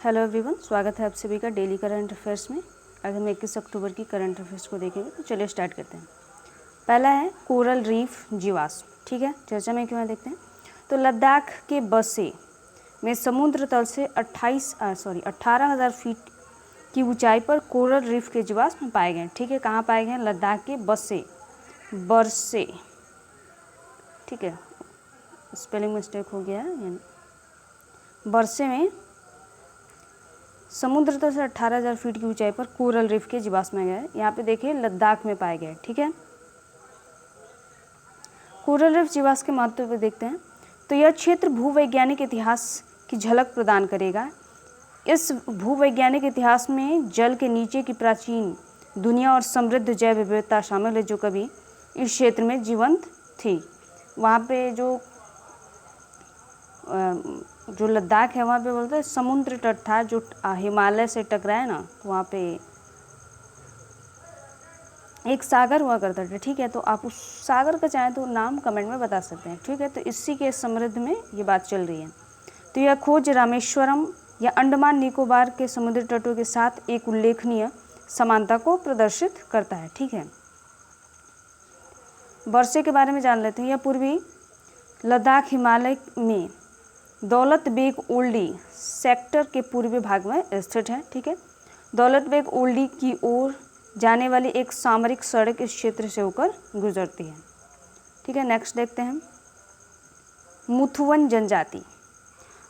Hello everyone, स्वागत है आप सभी का डेली करंट अफेयर्स में। आज हम 21 अक्टूबर की करंट अफेयर्स को देखेंगे, तो चलिए स्टार्ट करते हैं। पहला है कोरल रीफ जीवाश्म। ठीक है, चर्चा में क्यों देखते हैं। तो लद्दाख के बसे में समुद्र तल से 18,000 फीट की ऊंचाई पर कोरल रीफ के जीवाश्म पाए गए। ठीक है, कहाँ पाए गए हैं? लद्दाख के बरसे। ठीक है, स्पेलिंग मिस्टेक हो गया है, यानी बरसे में समुद्र तल से 18,000 फीट की ऊंचाई पर कोरल रीफ के जीवाश्म पाए गए। यहाँ पे देखिए लद्दाख में पाए गए। ठीक है, कोरल रीफ जीवाश्म के महत्व पे देखते हैं। तो यह क्षेत्र भूवैज्ञानिक इतिहास की झलक प्रदान करेगा। इस भूवैज्ञानिक इतिहास में जल के नीचे की प्राचीन दुनिया और समृद्ध जैव विविधता शामिल है, जो कभी इस क्षेत्र में जीवंत थी। वहाँ पे जो लद्दाख है, वहाँ पे बोलते हैं समुद्र तट था जो हिमालय से टकराया ना, तो वहाँ पे एक सागर हुआ करता था। ठीक है, तो आप उस सागर का चाहें तो नाम कमेंट में बता सकते हैं। ठीक है, तो इसी के समृद्ध में ये बात चल रही है। तो यह खोज रामेश्वरम या अंडमान निकोबार के समुद्री तटों के साथ एक उल्लेखनीय समानता को प्रदर्शित करता है। ठीक है, बरसे के बारे में जान लेते हैं। यह पूर्वी लद्दाख हिमालय में दौलत बेग ओल्डी सेक्टर के पूर्वी भाग में स्थित है। ठीक है, दौलत बेग ओल्डी की ओर जाने वाली एक सामरिक सड़क इस क्षेत्र से होकर गुजरती है। ठीक है, नेक्स्ट देखते हैं मुथुवन जनजाति।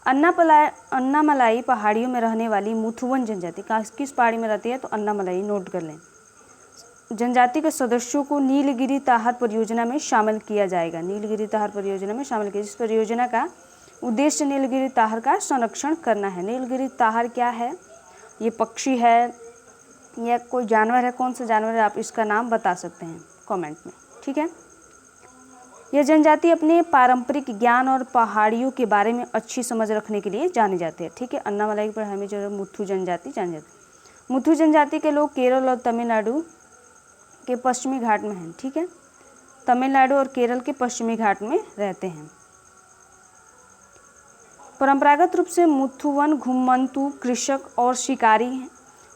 अन्नामलाई पहाड़ियों में रहने वाली मुथुवन जनजाति किस पहाड़ी में रहती है? तो अन्नामलाई, नोट कर लें। जनजाति के सदस्यों को नीलगिरी ताहर परियोजना में शामिल किया जाएगा। नीलगिरी ताहर परियोजना में शामिल किया। इस परियोजना का उद्देश्य नीलगिरी ताहर का संरक्षण करना है। नीलगिरी ताहर क्या है? ये पक्षी है या कोई जानवर है? कौन सा जानवर है? आप इसका नाम बता सकते हैं कमेंट में। ठीक है, यह जनजाति अपने पारंपरिक ज्ञान और पहाड़ियों के बारे में अच्छी समझ रखने के लिए जानी जाती है। ठीक है, अन्नामलाई पर हमें जो मुथु जनजाति जानी जाती है। मुथु जनजाति के लोग केरल और तमिलनाडु के पश्चिमी घाट में हैं। ठीक है, तमिलनाडु और केरल के पश्चिमी घाट में रहते हैं। परंपरागत रूप से मुथुवन घुमंतु कृषक और शिकारी हैं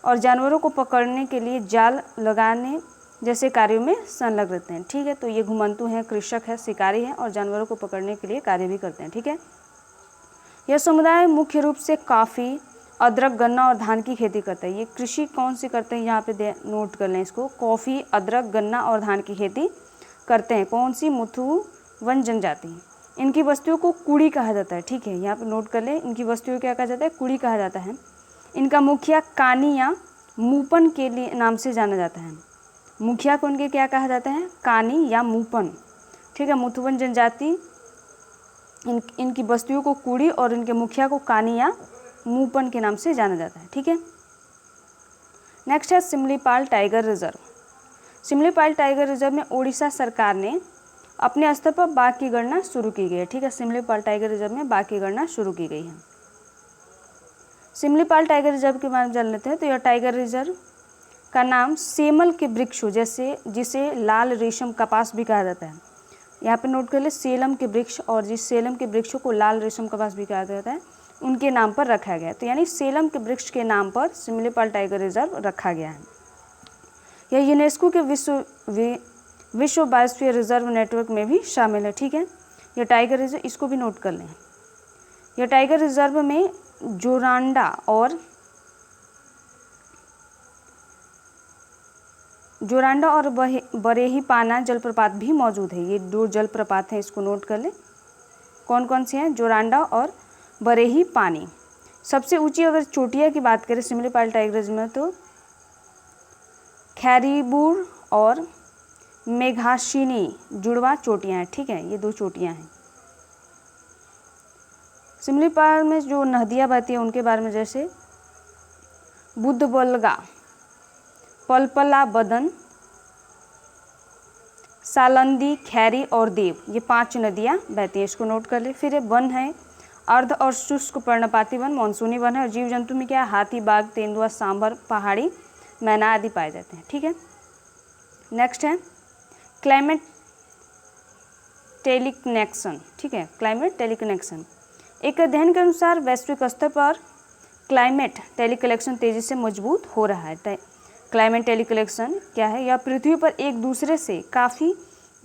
और जानवरों को पकड़ने के लिए जाल लगाने जैसे कार्यों में संलग्न रहते हैं। ठीक है, तो ये घुमंतु हैं, कृषक है, शिकारी हैं और जानवरों को पकड़ने के लिए कार्य भी करते हैं। ठीक है, यह समुदाय मुख्य रूप से कॉफ़ी, अदरक, गन्ना और धान की खेती करता है। ये कृषि कौन सी करते हैं? यहाँ पे नोट कर लें इसको। कॉफ़ी, अदरक, गन्ना और धान की खेती करते हैं। कौन सी? मुथुवन जनजाति। इनकी बस्तियों को कुड़ी कहा जाता है। ठीक है, यहाँ पे नोट कर लें। इनकी बस्तियों को क्या कहा जाता है? कुड़ी कहा जाता है। इनका मुखिया कानी या मूपन के लिए नाम से जाना जाता है। मुखिया को इनके क्या कहा जाता है? कानी या मूपन। ठीक है, मुथुवन जनजाति इनकी बस्तियों को कुड़ी और इनके मुखिया को कानी या मूपन के नाम से जाना जाता है। ठीक है, नेक्स्ट है Simlipal tiger reserve. Simlipal tiger reserve में ओडिशा सरकार ने अपने स्तर पर बाघ की गणना शुरू की गई है। ठीक है, सिमलीपाल टाइगर रिजर्व में बाघ की गणना शुरू की गई है। सिमलीपाल टाइगर रिजर्व के बारे में जान लेते हैं। तो यह टाइगर रिजर्व का नाम सेमल के वृक्ष जिसे लाल रेशम कपास भी कहा जाता है। यहाँ पे नोट कर ले, सेलम के वृक्ष, और जिस सेलम के वृक्षों को लाल रेशम कपास भी कहा जाता है, उनके नाम पर रखा गया है। तो यानी सेलम के वृक्ष के नाम पर सिमलीपाल टाइगर रिजर्व रखा गया है। यह यूनेस्को के विश्व बायोस्फीयर रिजर्व नेटवर्क में भी शामिल है। ठीक है, यह टाइगर रिजर्व, इसको भी नोट कर लें। यह टाइगर रिजर्व में जोरांडा और बरेही पाना जलप्रपात भी मौजूद है। ये दो जलप्रपात हैं, इसको नोट कर लें। कौन कौन से हैं? जोरांडा और बरेही पानी। सबसे ऊंची अगर चोटिया की बात करें सिमलीपाल टाइगर रिजर्व में, तो खैरीबुर और मेघाशिनी जुड़वा चोटियाँ हैं। ठीक है, ये दो चोटियाँ हैं। सिमलीपाल में जो नदियाँ बहती हैं उनके बारे में, जैसे बुद्धबलगा, पलपला बदन, सालंदी, खैरी और देव, ये 5 नदियाँ बहती हैं। इसको नोट कर ले। फिर वन है अर्ध और शुष्क पर्णपाती वन, मानसूनी वन है। और जीव जंतु में क्या है? हाथी, बाघ, तेंदुआ, सांभर, पहाड़ी मैना आदि पाए जाते हैं। ठीक है, नेक्स्ट है क्लाइमेट टेलीकनेक्शन। ठीक है, क्लाइमेट टेलीकनेक्शन एक अध्ययन के अनुसार वैश्विक स्तर पर क्लाइमेट टेली कलेक्शन तेज़ी से मजबूत हो रहा है। क्लाइमेट टेली कलेक्शन क्या है? यह पृथ्वी पर एक दूसरे से काफ़ी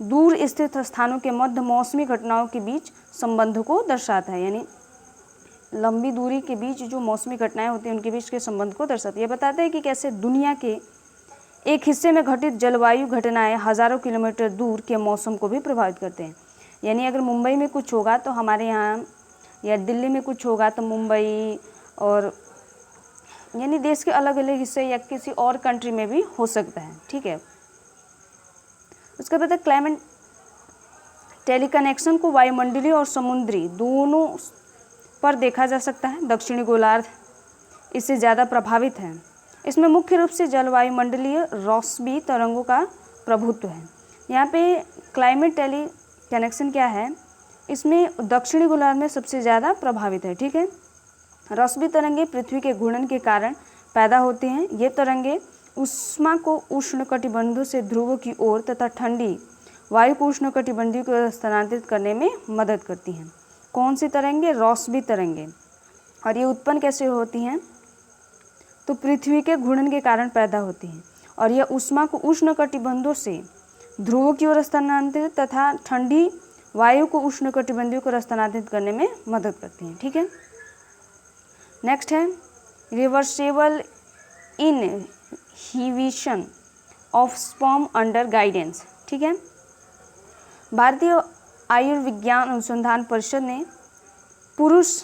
दूर स्थित स्थानों के मध्य मौसमी घटनाओं के बीच संबंध को दर्शाता है। यानी लंबी दूरी के बीच जो मौसमी घटनाएं होती हैं उनके बीच के संबंध को दर्शाती है। यह बताता है कि कैसे दुनिया के एक हिस्से में घटित जलवायु घटनाएं हज़ारों किलोमीटर दूर के मौसम को भी प्रभावित करते हैं। यानी अगर मुंबई में कुछ होगा तो हमारे यहाँ, या दिल्ली में कुछ होगा तो मुंबई, और यानी देश के अलग अलग हिस्से या किसी और कंट्री में भी हो सकता है। ठीक है। उसके बाद क्लाइमेट टेलीकनेक्शन को वायुमंडलीय और समुद्री दोनों पर देखा जा सकता है। दक्षिणी गोलार्ध इससे ज़्यादा प्रभावित है। इसमें मुख्य रूप से जलवायुमंडलीय रॉस्बी तरंगों का प्रभुत्व है। यहाँ पे क्लाइमेट टेली कनेक्शन क्या है? इसमें दक्षिणी गोलार्ध में सबसे ज़्यादा प्रभावित है। ठीक है। रॉस्बी तरंगे पृथ्वी के घूर्णन के कारण पैदा होती हैं। ये तरंगे ऊष्मा को उष्णकटिबंधों से ध्रुवों की ओर तथा ठंडी वायु को उष्णकटिबंधीय को स्थानांतरित करने में मदद करती हैं। कौन सी तरंगे? रॉस्बी तरंगे। और ये उत्पन्न कैसे होती हैं? तो पृथ्वी के घूर्णन के कारण पैदा होती हैं और यह ऊष्मा को उष्णकटिबंधों से ध्रुवों की ओर स्थानांतरित तथा ठंडी वायु को उष्णकटिबंधीय को स्थानांतरित करने में मदद करती हैं। ठीक है। नेक्स्ट है reversible inhibition of sperm under guidance. ठीक है। भारतीय आयुर्विज्ञान अनुसंधान परिषद ने पुरुष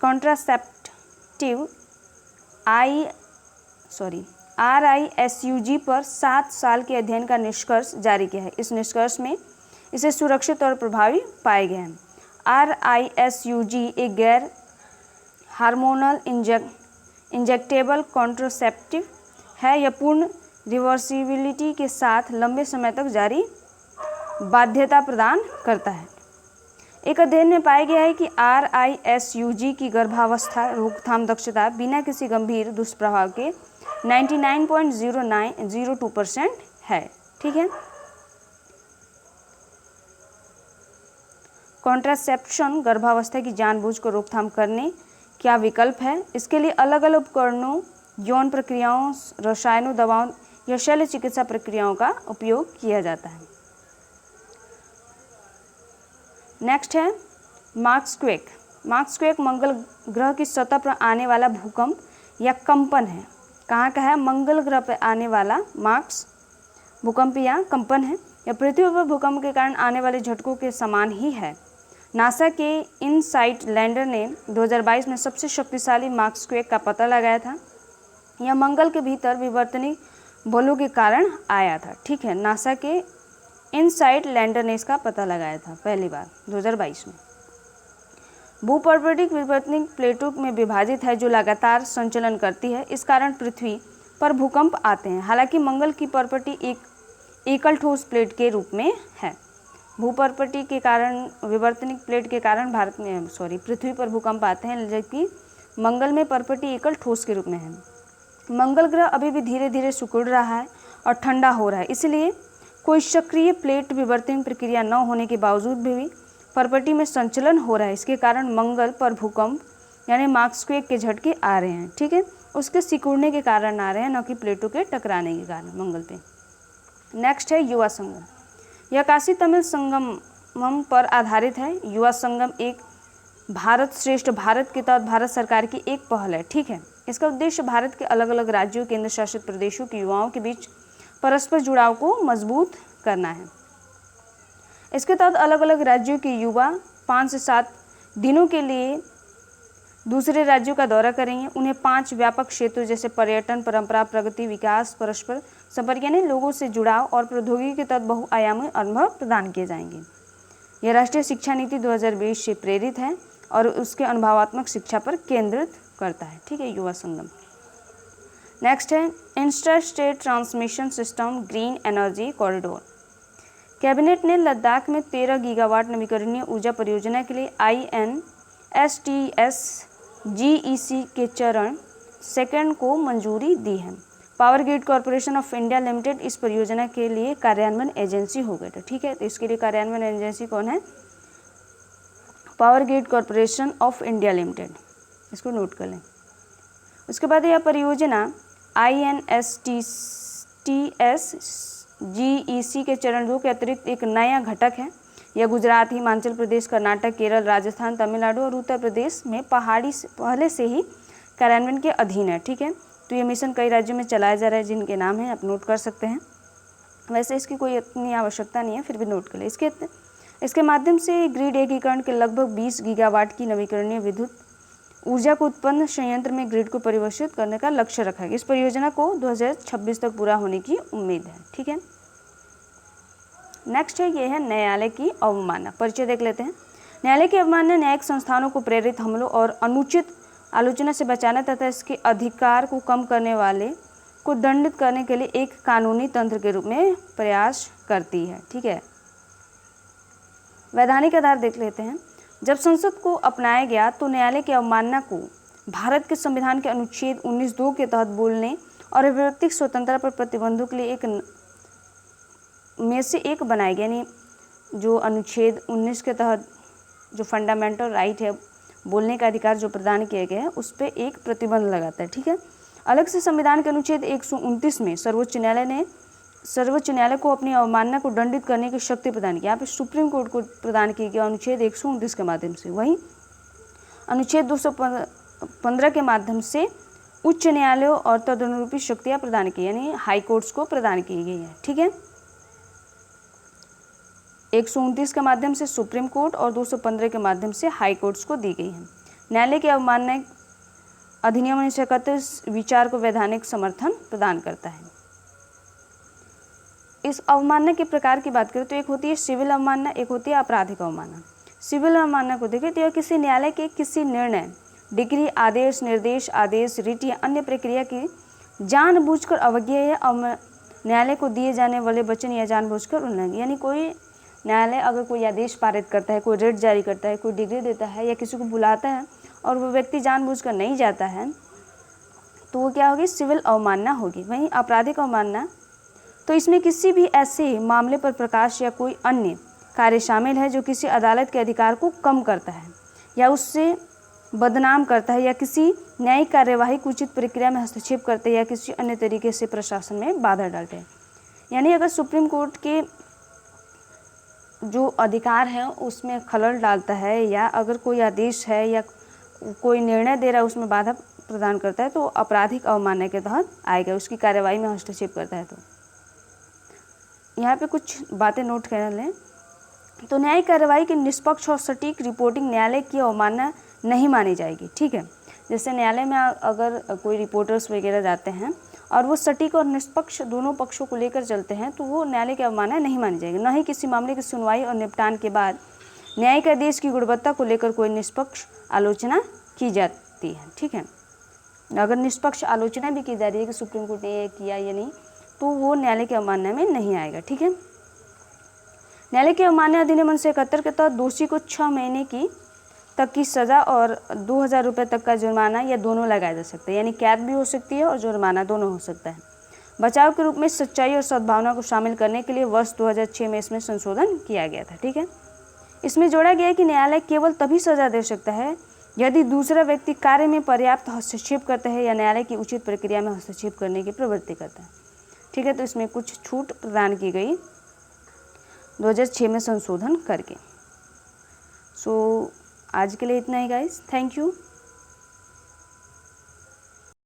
कॉन्ट्रासेप्टिव RISUG पर 7 साल के अध्ययन का निष्कर्ष जारी किया है। इस निष्कर्ष में इसे सुरक्षित और प्रभावी पाए गए हैं। RISUG एक गैर हार्मोनल इंजेक्टेबल कॉन्ट्रासेप्टिव है। यह पूर्ण रिवर्सिबिलिटी के साथ लंबे समय तक जारी बाध्यता प्रदान करता है। एक अध्ययन में पाया गया है कि RISUG की गर्भावस्था रोकथाम दक्षता बिना किसी गंभीर दुष्प्रभाव के 99.0902% है। ठीक है। कॉन्ट्रासेप्शन गर्भावस्था की जानबूझ को रोकथाम करने क्या विकल्प है? इसके लिए अलग अलग उपकरणों, यौन प्रक्रियाओं, रसायनों, दवाओं या शल्य चिकित्सा प्रक्रियाओं का उपयोग किया जाता है। नेक्स्ट है मार्क्सक्वेक। मार्क्सक्वेक मंगल ग्रह की सतह पर आने वाला भूकंप या कंपन है। कहाँ का है? मंगल ग्रह पर आने वाला मार्क्स भूकंप या कंपन है। यह पृथ्वी पर भूकंप के कारण आने वाले झटकों के समान ही है। नासा के इनसाइट लैंडर ने 2022 में सबसे शक्तिशाली मार्क्सक्वेक का पता लगाया था। यह मंगल के भीतर विवर्तनिक बलों के कारण आया था। ठीक है। नासा के इनसाइट लैंडर ने इसका पता लगाया था पहली बार 2022 में। भूपर्वतिक विवर्तनिक प्लेटों में विभाजित है जो लगातार संचलन करती है। इस कारण पृथ्वी पर भूकंप आते हैं। हालांकि मंगल की पर्वती एक एकल ठोस प्लेट के रूप में है। भूपर्वती के कारण, विवर्तनिक प्लेट के कारण पृथ्वी पर भूकंप आते हैं, जबकि मंगल में पर्वती एकल ठोस के रूप में है। मंगल ग्रह अभी भी धीरे धीरे सिकुड़ रहा है और ठंडा हो रहा है, इसलिए कोई सक्रिय प्लेट विवर्तन प्रक्रिया न होने के बावजूद भी पर्वती में संचलन हो रहा है। इसके कारण मंगल पर भूकंप यानी मार्क्सक्वेक के झटके आ रहे हैं। ठीक है। उसके सिकुड़ने के कारण आ रहे हैं, न कि प्लेटों के टकराने के कारण मंगल पे। नेक्स्ट है युवा संगम। यह काशी तमिल संगमम पर आधारित है। युवा संगम एक भारत श्रेष्ठ भारत के तहत भारत सरकार की एक पहल है। ठीक है। इसका उद्देश्य भारत के अलग अलग राज्यों, केंद्र शासित प्रदेशों के युवाओं के बीच परस्पर जुड़ाव को मजबूत करना है। इसके तहत अलग अलग राज्यों के युवा 5 से 7 दिनों के लिए दूसरे राज्यों का दौरा करेंगे। उन्हें 5 व्यापक क्षेत्रों जैसे पर्यटन, परंपरा, प्रगति, विकास, परस्पर संपर्क यानी लोगों से जुड़ाव और प्रौद्योगिकी के तहत बहुआयामी अनुभव प्रदान किए जाएंगे। यह राष्ट्रीय शिक्षा नीति 2020 से प्रेरित है और उसके अनुभवात्मक शिक्षा पर केंद्रित करता है। ठीक है। युवा संगम। नेक्स्ट है inter state transmission system green energy corridor. Cabinet ने लद्दाख में 13 गीगावाट नवीकरणीय ऊर्जा परियोजना के लिए INSTS GEC के चरण 2 को मंजूरी दी है। Power grid corporation of India limited इस परियोजना के लिए कार्यान्वयन एजेंसी हो गए थे। ठीक है। तो इसके लिए कार्यान्वयन एजेंसी कौन है? Power grid corporation of India limited, इसको नोट कर लें। उसके बाद यह परियोजना INSTSGEC के चरण 2 के अतिरिक्त एक नया घटक है। यह गुजरात, हिमाचल प्रदेश, कर्नाटक, केरल, राजस्थान, तमिलनाडु और उत्तर प्रदेश में पहाड़ी से पहले से ही कार्यान्वयन के अधीन है। ठीक है, तो ये मिशन कई राज्यों में चलाया जा रहा है, जिनके नाम हैं आप नोट कर सकते हैं। वैसे इसकी कोई इतनी आवश्यकता नहीं है, फिर भी नोट कर ले। इसके माध्यम से ग्रिड एकीकरण के लगभग 20 गीगावाट की नवीकरणीय विद्युत ऊर्जा को उत्पन्न संयंत्र में ग्रिड को परिवर्तित करने का लक्ष्य रखा गया। इस परियोजना को 2026 तक पूरा होने की उम्मीद है। ठीक है, नेक्स्ट है ये है न्यायालय की अवमानना। परिचय देख लेते हैं। न्यायालय की अवमानना न्यायिक संस्थानों को प्रेरित हमलों और अनुचित आलोचना से बचाना तथा इसके अधिकार को कम करने वाले को दंडित करने के लिए एक कानूनी तंत्र के रूप में प्रयास करती है। ठीक है, वैधानिक आधार देख लेते हैं। जब संसद को अपनाया गया तो न्यायालय की अवमानना को भारत के संविधान के अनुच्छेद 19(2) के तहत बोलने और अभिव्यक्ति स्वतंत्रता पर प्रतिबंधों के लिए एक बनाया गया। यानी जो अनुच्छेद 19 के तहत जो फंडामेंटल राइट है, बोलने का अधिकार जो प्रदान किया गया है, उस पर एक प्रतिबंध लगाता है। ठीक है, अलग से संविधान के अनुच्छेद 129 में सर्वोच्च न्यायालय को अपनी अवमानना को दंडित करने की शक्ति प्रदान की। यहाँ पे सुप्रीम कोर्ट को प्रदान की गई अनुच्छेद 129 के माध्यम से। वहीं अनुच्छेद 215 के माध्यम से उच्च न्यायालयों और तदनुरूपी शक्तियाँ प्रदान की, यानी हाई कोर्ट्स को प्रदान की गई है। ठीक है, 129 के माध्यम से सुप्रीम कोर्ट और 215 के माध्यम से हाई कोर्ट्स को दी गई है। न्यायालय की अवमानना अधिनियम 1931 विचार को वैधानिक समर्थन प्रदान करता है। इस अवमानना के प्रकार की बात करें तो एक होती है सिविल अवमानना, एक होती है आपराधिक अवमानना। सिविल अवमानना को देखें तो यह किसी न्यायालय के किसी निर्णय, डिग्री, आदेश, निर्देश, आदेश, रिट या अन्य प्रक्रिया की जानबूझकर अवज्ञा या न्यायालय को दिए जाने वाले वचन या जानबूझकर उल्लंघन। यानी कोई न्यायालय अगर कोई आदेश पारित करता है, कोई रिट जारी करता है, कोई डिग्री देता है या किसी को बुलाता है और वो व्यक्ति जानबूझकर नहीं जाता है, तो वो क्या होगी, सिविल अवमानना होगी। वहीं आपराधिक अवमानना, तो इसमें किसी भी ऐसे मामले पर प्रकाश या कोई अन्य कार्य शामिल है जो किसी अदालत के अधिकार को कम करता है या उससे बदनाम करता है या किसी न्यायिक कार्यवाही की उचित प्रक्रिया में हस्तक्षेप करते हैं या किसी अन्य तरीके से प्रशासन में बाधा डालते हैं। यानी अगर सुप्रीम कोर्ट के जो अधिकार है उसमें खलल डालता है या अगर कोई आदेश है या कोई निर्णय दे रहा है उसमें बाधा प्रदान करता है तो आपराधिक अवमानना के तहत आएगा, उसकी कार्यवाही में हस्तक्षेप करता है। तो यहाँ पे कुछ बातें नोट कर लें। तो न्यायिक कार्यवाही की निष्पक्ष और सटीक रिपोर्टिंग न्यायालय की अवमानना नहीं मानी जाएगी। ठीक है, जैसे न्यायालय में अगर कोई रिपोर्टर्स वगैरह जाते हैं और वो सटीक और निष्पक्ष दोनों पक्षों को लेकर चलते हैं तो वो न्यायालय की अवमानना नहीं मानी जाएगी। न ही किसी मामले की सुनवाई और निपटान के बाद न्यायिक आदेश की गुणवत्ता को लेकर कोई निष्पक्ष आलोचना की जाती है। ठीक है, अगर निष्पक्ष आलोचना भी की जा रही है कि सुप्रीम कोर्ट ने ये किया या नहीं, तो वो न्यायालय की अवमानना में नहीं आएगा। ठीक है, न्यायालय की अवमानना अधिनियम 1971 के तहत दोषी को 6 महीने तक की सज़ा और 2000 रुपये तक का जुर्माना या दोनों लगाया जा सकता है। यानी कैद भी हो सकती है और जुर्माना दोनों हो सकता है। बचाव के रूप में सच्चाई और सद्भावना को शामिल करने के लिए वर्ष 2006 में इसमें संशोधन किया गया था। ठीक है, इसमें जोड़ा गया है कि न्यायालय केवल तभी सज़ा दे सकता है यदि दूसरा व्यक्ति कार्य में पर्याप्त हस्तक्षेप करता है या न्यायालय की उचित प्रक्रिया में हस्तक्षेप करने की प्रवृत्ति करता है। ठीक है, तो इसमें कुछ छूट प्रदान की गई 2006 में संशोधन करके। सो आज के लिए इतना ही गाइस, थैंक यू।